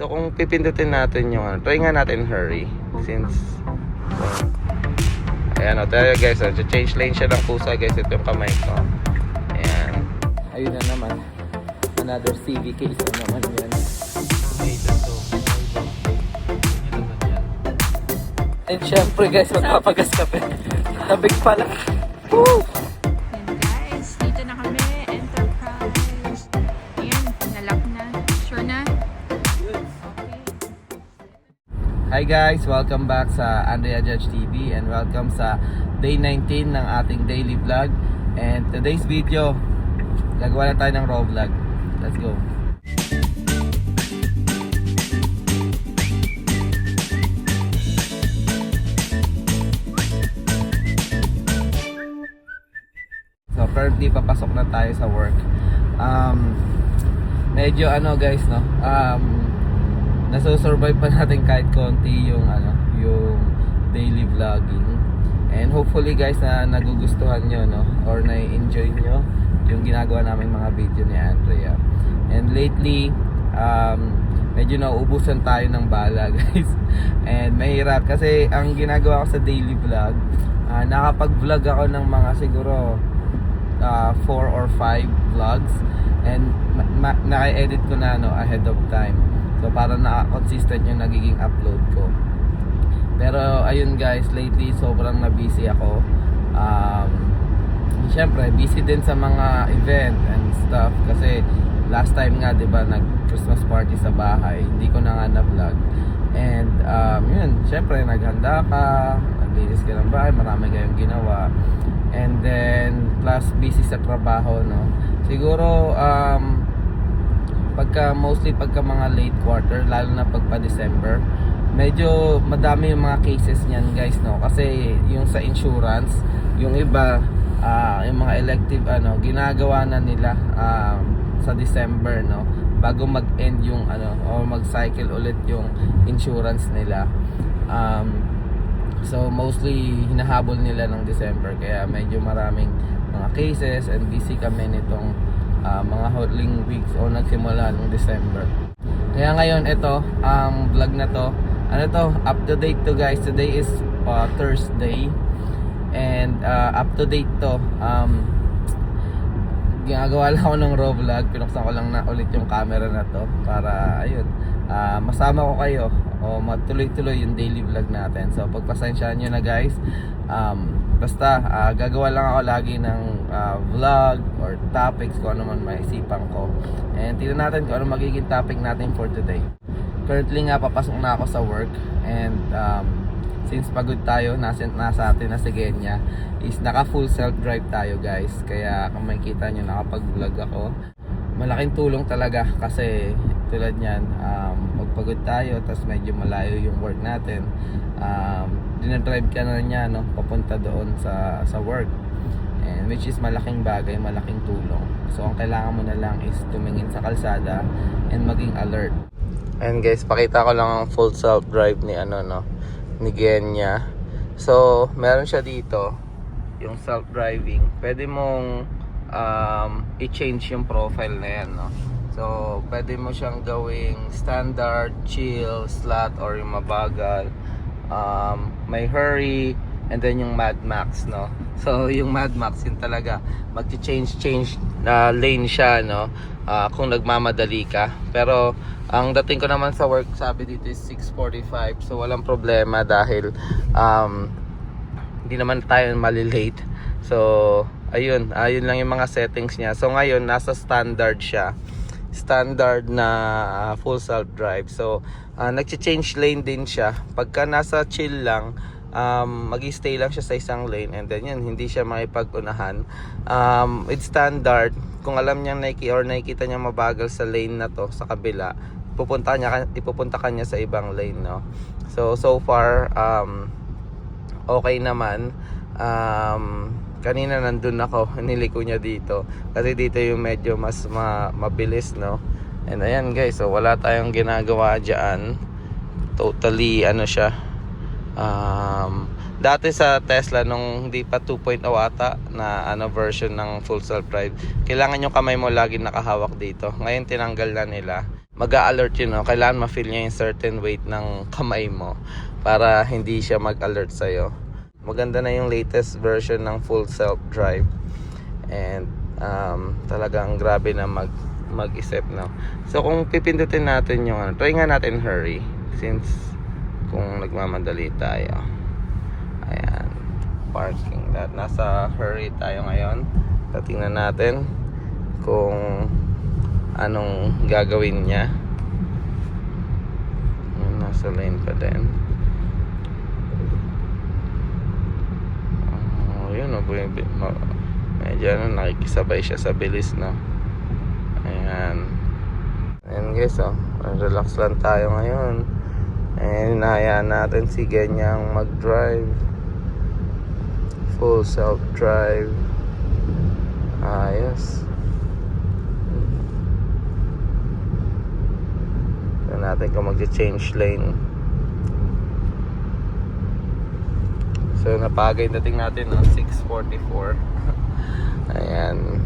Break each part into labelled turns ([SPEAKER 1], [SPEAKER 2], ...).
[SPEAKER 1] So kung pipindutin natin yung ano, try nga natin hurry. Since ayan o, tayo guys, change lane siya ng pusa guys. Ito yung kamay ko. Ayan. Ayun na naman. Another CV case na naman yan. And syempre guys, magpapagas kape. Tabig pala. Woo!
[SPEAKER 2] Yan guys, dito na kami, Enterprise. Ayan, nalock na. Sure na? Okay.
[SPEAKER 1] Hi guys, welcome back sa Andrea Judge TV and welcome sa day 19 ng ating daily vlog. And today's video, gagawa na tayo ng raw vlog. Let's go. So currently papasok na tayo sa work. Medyo ano guys, no, nasusurvive pa natin kahit konti yung ano, yung daily vlogging. And hopefully guys na nagugustuhan nyo, no, or na-enjoy nyo yung ginagawa namin mga video ni Andrea. And lately medyo nauubusan tayo ng bala guys. And mahirap kasi ang ginagawa ko sa daily vlog, nakapag-vlog ako ng mga siguro 4 or 5 vlogs and naka-edit ko na, no, ahead of time. So para na-consistent yung nagiging upload ko. Pero ayun guys, lately sobrang na-busy ako. Siyempre, busy din sa mga event and stuff kasi last time nga, 'di ba, nag-Christmas party sa bahay. Hindi ko na nga na-vlog. And yun, siyempre naghanda ka, naglinis ka ng bahay, marami kayong ginawa. And then plus busy sa trabaho, no. Siguro mostly pagka mga late quarter, lalo na pagpa December, medyo madami yung mga cases niyan guys, no. Kasi yung sa insurance, yung iba yung mga elective ano, ginagawa na nila sa December, no, bago mag-end yung ano, o mag-cycle ulit yung insurance nila. So mostly hinahabol nila ng December, kaya medyo maraming mga cases and busy kami nitong mga huling weeks o nagsimula ng December. Kaya ngayon ito, vlog na to, ano to, up to date to guys. Today is Thursday and up to date to. Ginagawa lang ako ng raw vlog, pinuksan ko lang na ulit yung camera na to para ayun, masama ko kayo o matuloy-tuloy yung daily vlog natin. So pagpasensyaan nyo na guys. Basta gagawa lang ako lagi ng vlog or topics kung ano man maisipan ko. And tignan natin kung ano magiging topic natin for today. Currently nga papasok na ako sa work and since pagod tayo, nasa atin na si Genya, is naka full self drive tayo guys. Kaya kung makikita nyo, nakapag vlog ako. Malaking tulong talaga kasi tulad nyan, pagpagod tayo tapos medyo malayo yung work natin, dinadrive ka na niya, no, papunta doon sa work, and which is malaking bagay, malaking tulong. So ang kailangan mo na lang is tumingin sa kalsada and maging alert. And guys, pakita ko lang ang full self drive ni ano, no, ni Genya. So meron siya dito yung self driving, pwede mong i-change yung profile na yan, no. So pwede mo siyang gawing standard, chill, slot, or yung mabagal, may hurry, and then yung Mad Max, no. So yung Mad Max, yun talaga mag-change na lane siya, no, kung nagmamadali ka. Pero ang dating ko naman sa work, sabi dito is 6:45, so walang problema dahil hindi naman tayo malilate. So ayun lang yung mga settings niya. So ngayon nasa standard siya, standard na full self drive. So nag-change lane din siya. Pagka nasa chill lang, mag-stay lang siya sa isang lane, and then yun, hindi siya makipag-unahan. It's standard. Kung alam niya nakikita niya mabagal sa lane na to sa kabila, ipupunta kanya sa ibang lane, no. So far okay naman. Kanina nandun ako, niliko niya dito kasi dito yung medyo mas mabilis, no. And ayan guys, so wala tayong ginagawa dyan. Totally ano siya, dati sa Tesla nung hindi pa 2.0 ata na ano version ng full self drive, kailangan yung kamay mo lagi nakahawak dito. Ngayon tinanggal na nila. mag-a-alert yun, no? Kailangan ma-feel niya yung certain weight ng kamay mo para hindi siya mag-alert sa'yo. Maganda na yung latest version ng full self-drive. And talagang grabe na mag-isip, no? So kung pipindutin natin yung ano, try nga natin hurry since kung nagmamadali tayo. Ayan, parking lot. Nasa hurry tayo ngayon. So tingnan natin kung anong gagawin niya. Nasa lane pa din. Yun, medyo nakikisabay siya sa bilis, no? Ayan. Ayan guys, relax lang tayo ngayon. And hinahayaan natin si Ganyang mag-drive. Full self-drive. Ayos. Tignan natin kung mag-change lane. So napagay dating natin ng 6:44. Ayan.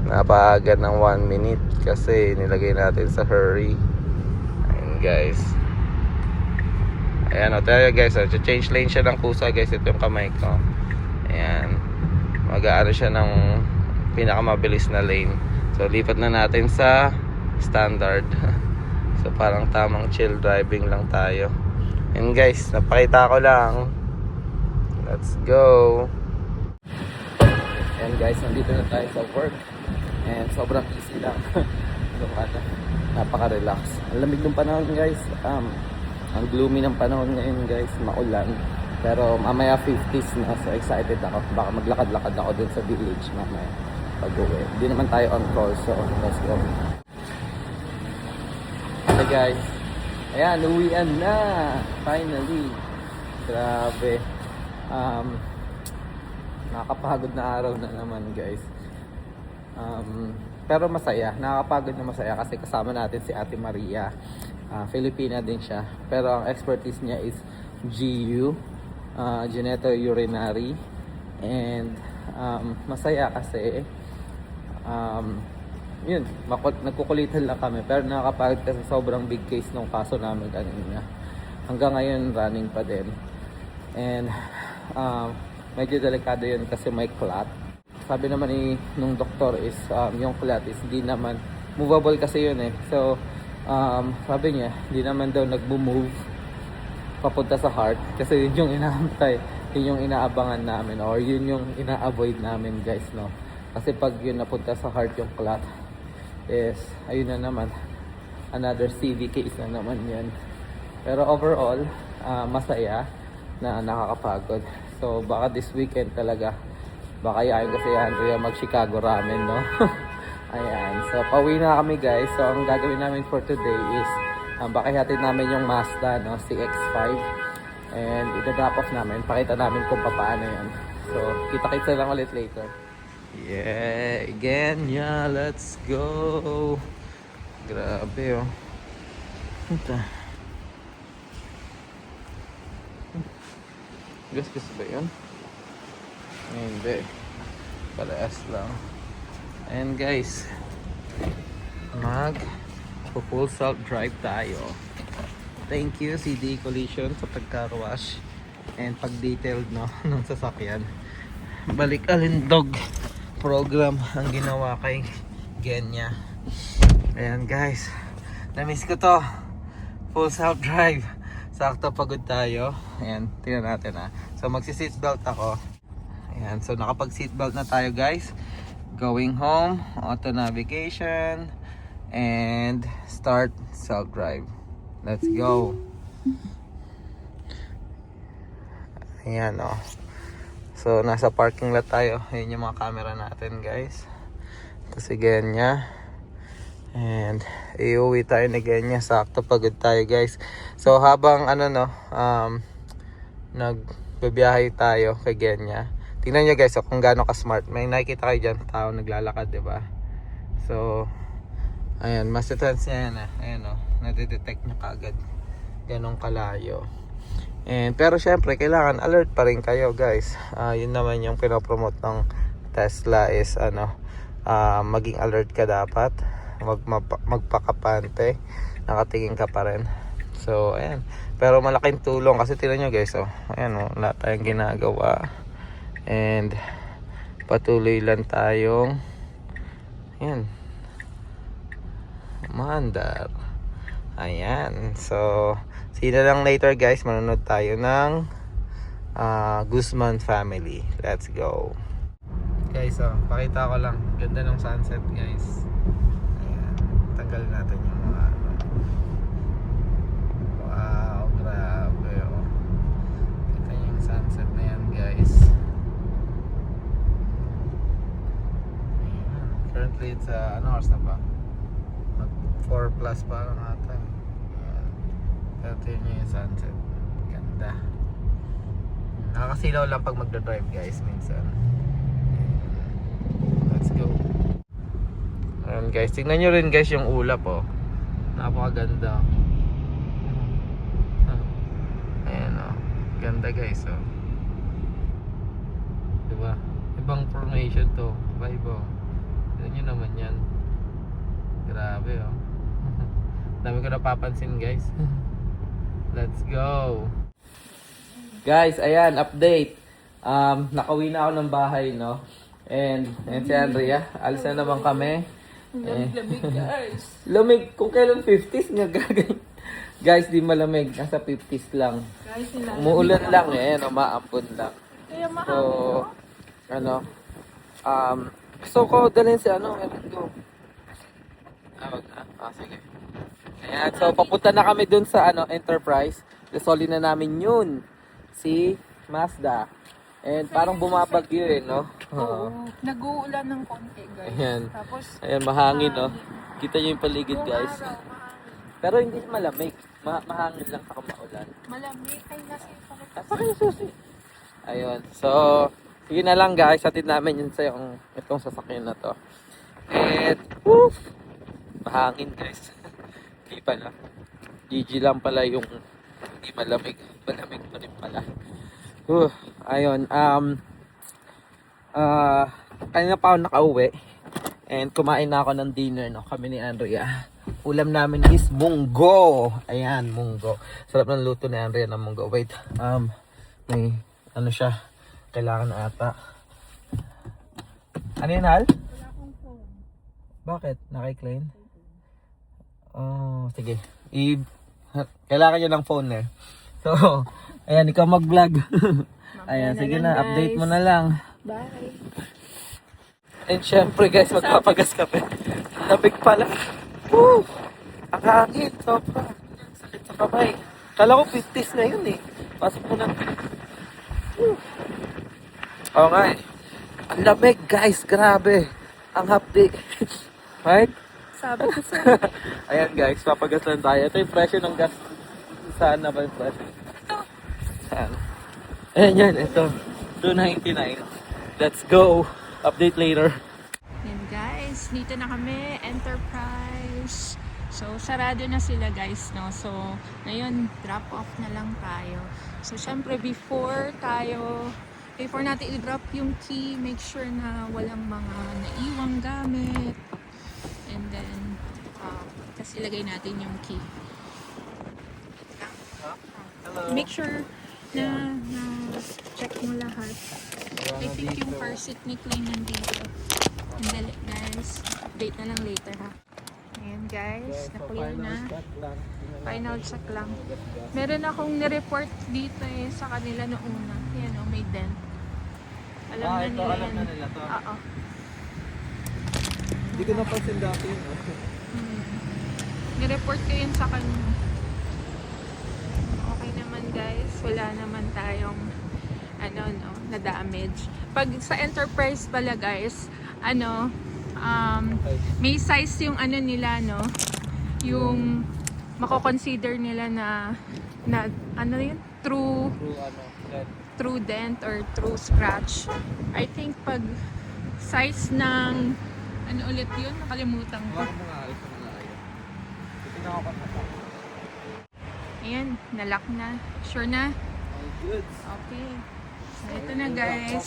[SPEAKER 1] Napaagad ng 1 minute kasi nilagay natin sa hurry. Ayan guys. Ayan, tayo guys, change lane siya ng kusa guys. Ito yung kamay ko. Ayan, mag-aano siya ng pinakamabilis na lane. So lipat na natin sa standard. So parang tamang chill driving lang tayo. And guys, napakita ko lang. Let's go. And guys, nandito na tayo sa work. And sobrang easy lang. Napaka-relax. Ang lamig ng panahon guys. Ang gloomy ng panahon ngayon guys. Maulan. Pero mamaya 50s na. So excited ako. Baka maglakad-lakad ako dun sa village mamaya pag-uwi. Hindi naman tayo on call. So let's go. Hey guys. Ayan, uwian na. Finally. Grabe. Nakakapagod na araw na naman guys. Pero masaya. Nakakapagod na masaya kasi kasama natin si Ate Maria. Filipina din siya. Pero ang expertise niya is GU, genitourinary. And masaya kasi yun, nagkukulitan lang kami. Pero nakakapagod kasi sobrang big case ng kaso namin kanina. Hanggang ngayon running pa din. And medyo delikado yun kasi may clot. Sabi naman nung doktor is yung clot is di naman movable kasi yun eh. So sabi niya di naman daw nagbo-move papunta sa heart kasi yun yung inaantay, yun yung inaabangan namin or yun yung ina-avoid namin guys, no? Kasi pag yun napunta sa heart yung clot is ayun na naman, another CV case na naman yun. Pero overall masaya na nakakapagod. So baka this weekend talaga baka yain ko si Andrea mag Chicago ramen, no? Ayan, so pauwi na kami guys. So ang gagawin namin for today is bakihatin namin yung Mazda, no, CX-5 and ida-drop off namin, pakita namin kung paano yan. So kita-kita lang ulit later. Yeah, again, yeah, let's go. Grabe, oh. Ito. Gas ba yun? Hindi. Palas lang. And guys, full self-drive tayo. Thank you CD Collision sa pagka-wash and pag-detailed, no, ng sasakyan. Balik alindog program ang ginawa kay Genya. Ayan guys, na-miss ko to. Full self-drive. Sakto pagod tayo. Ayan, tingnan natin ha. So magsi-seatbelt ako. Ayan, so nakapag-seatbelt na tayo guys. Going home, auto navigation, and start self-drive. Let's go. Ayan, oh. So nasa parking lot tayo. Ayan yung mga camera natin guys. Ito si Genya. And iuwi tayo ni Genya. Sakto pagod tayo guys. So habang nagbabiyahe tayo kay Genya, tingnan nyo guys, kung gaano ka-smart. May nakikita kayo dyan, tao naglalakad, diba? So ayan, master trans niya yan. Ayan, oh, nadidetect niya kaagad ganong kalayo. And pero syempre kailangan alert pa rin kayo guys. Yun naman yung pinopromote ng Tesla is maging alert ka dapat. magpakapante. Nakatingin ka pa rin. So, ayan. Pero malaking tulong kasi tingnan nyo guys, oh. Ayan, oh. Wala tayong ginagawa. And, patuloy lang tayong, ayan, maandar. Ayan. So, see na lang later guys. Manonood tayo ng Guzman family. Let's go. Guys, oh, pakita ko lang. Ganda ng sunset guys. Ayan. Tanggal natin yung mga ano. Wow, grabe oh. Kita niyo yung sunset na yan guys. Ayan. Currently it's ano oras na ba? 4 plus parang ata. Ayan. Pero tingnan niyo yung sunset. Ganda. Nakakasilaw lang pag magdadrive guys minsan. Let's go. Ayan guys, tingnan nyo rin guys yung ulap oh. Napakaganda. Ayan oh. Ganda guys oh. Diba? Ibang formation to. Vibe oh. Tignan nyo naman yan. Grabe oh. Dami ko napapansin guys. Let's go. Guys, ayan, update. Nakauwi na ako ng bahay, no? And si Andrea, alis na naman kami.
[SPEAKER 2] Lamig guys.
[SPEAKER 1] Lamig, kung kailan 50s nga gagawin. Guys, di malamig, nasa 50s lang.
[SPEAKER 2] Guys,
[SPEAKER 1] Umuulan lang eh, no? Maampun lang.
[SPEAKER 2] Kaya
[SPEAKER 1] So, ano, gusto ko dalhin si ano, ewan ko. Wag na. Sige. Ayan, so papunta na kami dun sa ano, Enterprise. Desoli na namin yun. Si Mazda. And parang bumabagyo eh, no?
[SPEAKER 2] Oo. Nag-uulan ng konti guys.
[SPEAKER 1] Ayan.
[SPEAKER 2] Tapos,
[SPEAKER 1] Ayan, mahangin, no? Kita nyo yung paligid,
[SPEAKER 2] buong
[SPEAKER 1] guys.
[SPEAKER 2] araw, mahangin.
[SPEAKER 1] Pero hindi malamig. Mahangin lang saka maulan.
[SPEAKER 2] Malamig. Ay, nasa yung palit.
[SPEAKER 1] Saka yung susi. Ayun. So, sige na lang, guys. Hatid namin yun sa yung itong sasakyan na to. And, woof! Mahangin, guys. Hindi pala. GG lang pala yung hindi malamig. Malamig pa rin pala. Ayun. Kanina pa ako nakauwi. And kumain na ako ng dinner, no? Kami ni Andrea. Ulam namin is munggo. Ayan, munggo. Sarap ng luto ni Andrea ng munggo. Wait. May ano siya. Kailangan ata. Ano yun, Hal?
[SPEAKER 2] Wala akong phone.
[SPEAKER 1] Bakit? Naka-clean? Oh, sige. Kailangan niya ng phone eh. So, ayan, ikaw mag-vlog. Ayan,
[SPEAKER 2] na
[SPEAKER 1] sige
[SPEAKER 2] lang,
[SPEAKER 1] na,
[SPEAKER 2] guys.
[SPEAKER 1] update mo na lang.
[SPEAKER 2] Bye.
[SPEAKER 1] And syempre guys, magpapagas kami. Labig pala. Woo! Ang hangin, sobra. Sakit sa kamay. Kala ko 50s na yun eh. Pasok mo na. Woo! Oo nga eh. Ang lamig guys, grabe. Ang hapdi. Right?
[SPEAKER 2] Sabi ko sa
[SPEAKER 1] Ayan guys, papagas lang tayo. Ito yung presyo ng gas. Saan na ba yung presyo? Saan? Ayan yan, ito. 299. Let's go. Update later.
[SPEAKER 2] Yan guys, dito na kami, Enterprise. So, sarado na sila guys, no? So, ngayon, drop off na lang tayo. So, syempre, before natin i-drop yung key, make sure na walang mga naiwang gamit. And then, tapos ilagay natin yung key. Make sure na check mo lahat. I think yung car seat ni Clay nandito. Andali guys. Update na lang later ha. Ayan guys. Na-clear na. Final check lang. Meron akong nireport dito eh sa kanila noong una. Ayan o, may dent. Alam na
[SPEAKER 1] ito,
[SPEAKER 2] nila
[SPEAKER 1] alam
[SPEAKER 2] yan.
[SPEAKER 1] na nila to.
[SPEAKER 2] Oo.
[SPEAKER 1] Hindi ko napansin dati yun.
[SPEAKER 2] Nireport ko yun sa kanila. Okay naman guys. Wala naman tayong na damage. Pag sa Enterprise pala guys, may size yung nila, no? Yung mako-consider nila na yun? True dent or true scratch. I think pag size ng ulit yun? Nakalimutan ko. Ayan, nalock na. Sure na?
[SPEAKER 1] Good.
[SPEAKER 2] Okay. So, ito na guys.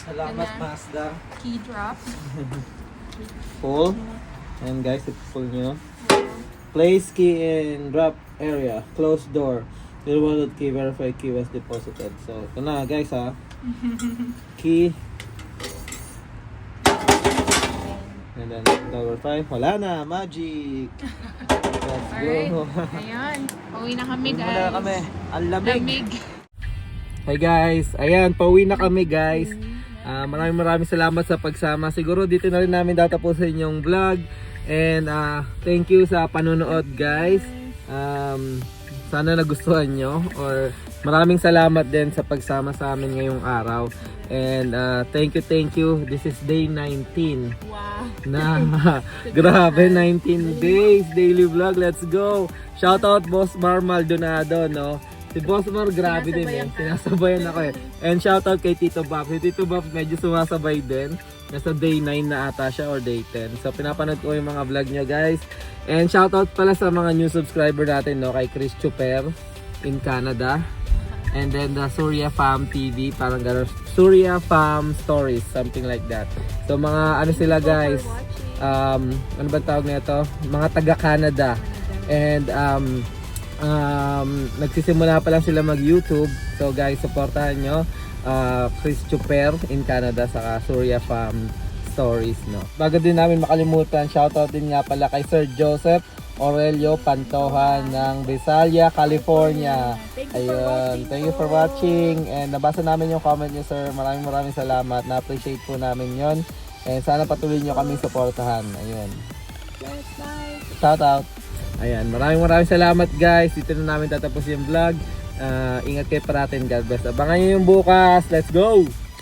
[SPEAKER 1] Salamat
[SPEAKER 2] Ito na.
[SPEAKER 1] Mazda.
[SPEAKER 2] Key drop.
[SPEAKER 1] Full. And guys, i-pull nyo. Place key in drop area. Close door. Your wallet key, verify key was deposited. So, ito na guys ha. Key. And then, number 5. Wala na. Magic. Let's
[SPEAKER 2] Alright.
[SPEAKER 1] go.
[SPEAKER 2] Ayan. Pauwi na kami, guys.
[SPEAKER 1] Wala kami. Ang lamig.
[SPEAKER 2] Lamig.
[SPEAKER 1] Hi guys. Ayan, pauwi na kami guys. Maraming salamat sa pagsama. Siguro dito na rin namin tatapusin yung vlog. And thank you sa panonood guys. Sana nagustuhan nyo. Or maraming salamat din sa pagsama sa amin ngayong araw. And thank you. This is day 19.
[SPEAKER 2] Wow.
[SPEAKER 1] Na grabe, 19 days daily vlog. Let's go. Shout out Boss Mar Maldonado, no. Si Boss Mar grabe din eh. Sinasabayan ako eh. And shout out kay Tito Bob. Si Tito Bob medyo sumasabay din. Nasa day 9 na ata siya or day 10. So pinapanood ko yung mga vlog nyo guys. And shout out pala sa mga new subscriber natin, no, kay Chris Chuper in Canada. And then the Surya Fam TV, parang gano'n. Surya Fam Stories, something like that. So mga ano sila guys, ano ba tawag nito? Mga taga Canada. And nagsisimula pa lang sila mag-YouTube. So guys, supportahan nyo Chris Chuper in Canada saka Surya Fam Stories, no. Bago din namin makalimutan, shoutout din nga pala kay Sir Joseph Aurelio Pantoja ng Visalia, California. Ayun, thank you for watching. And nabasa namin yung comment niyo sir. Maraming salamat. Na-appreciate po namin yon. And sana patuloy nyo kami supportahan. Ayun. Shout out. Ayan, maraming salamat guys. Dito na namin tatapos yung vlog. Ingat kayo parating. God bless. Abangan nyo yung bukas. Let's go!